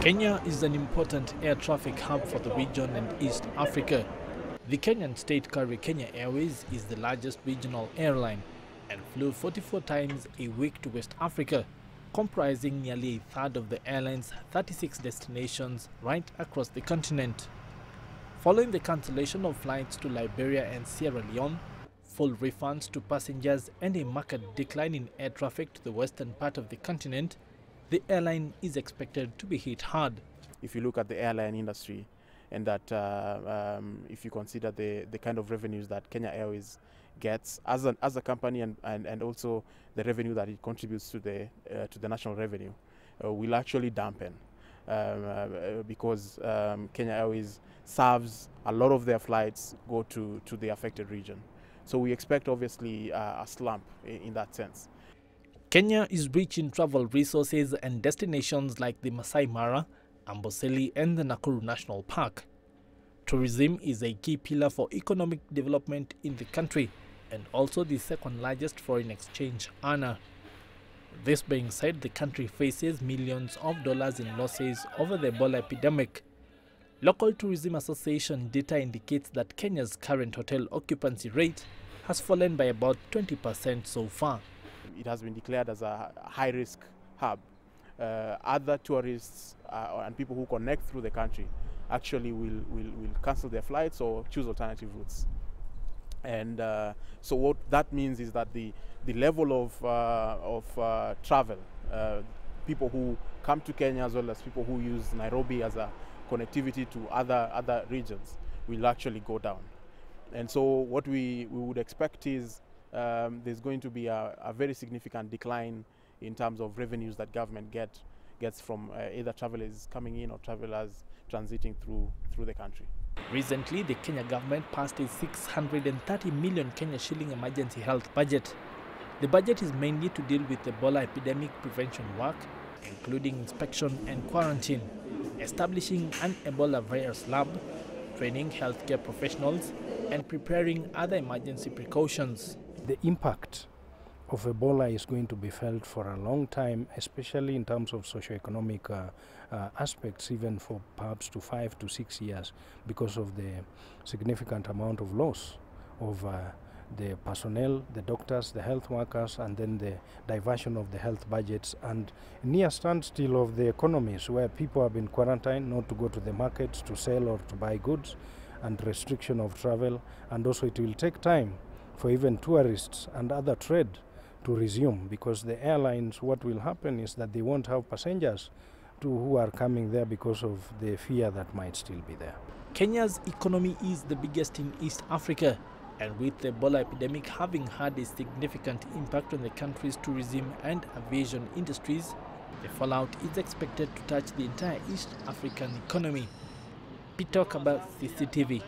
Kenya is an important air traffic hub for the region and East Africa. The Kenyan state carrier Kenya Airways is the largest regional airline and flew 44 times a week to West Africa, comprising nearly a third of the airline's 36 destinations right across the continent. Following the cancellation of flights to Liberia and Sierra Leone, full refunds to passengers and a marked decline in air traffic to the western part of the continent, the airline is expected to be hit hard. If you look at the airline industry and that if you consider the kind of revenues that Kenya Airways gets as a company and also the revenue that it contributes to the national revenue, will actually dampen because Kenya Airways serves a lot of their flights go to the affected region. So we expect obviously a slump in that sense. Kenya is rich in travel resources and destinations like the Masai Mara, Amboseli and the Nakuru National Park. Tourism is a key pillar for economic development in the country and also the second largest foreign exchange earner. This being said, the country faces millions of dollars in losses over the Ebola epidemic. Local Tourism Association data indicates that Kenya's current hotel occupancy rate has fallen by about 20% so far. It has been declared as a high-risk hub. Other tourists and people who connect through the country actually will cancel their flights or choose alternative routes. And so what that means is that the level of travel, people who come to Kenya as well as people who use Nairobi as a connectivity to other regions, will actually go down. And so what we would expect is there's going to be a very significant decline in terms of revenues that government gets from either travelers coming in or travelers transiting through the country. Recently, the Kenya government passed a 630 million Kenya shilling emergency health budget. The budget is mainly to deal with Ebola epidemic prevention work, including inspection and quarantine, establishing an Ebola virus lab, training healthcare professionals, and preparing other emergency precautions. The impact of Ebola is going to be felt for a long time, especially in terms of socioeconomic aspects, even for perhaps to 5 to 6 years, because of the significant amount of loss of the personnel, the doctors, the health workers, and then the diversion of the health budgets and near standstill of the economies where people have been quarantined not to go to the markets to sell or to buy goods, and restriction of travel. And also it will take time for even tourists and other trade to resume, because the airlines, what will happen is that they won't have passengers who are coming there because of the fear that might still be there. Kenya's economy is the biggest in East Africa, and with the Ebola epidemic having had a significant impact on the country's tourism and aviation industries, the fallout is expected to touch the entire East African economy. Wakaba, CCTV.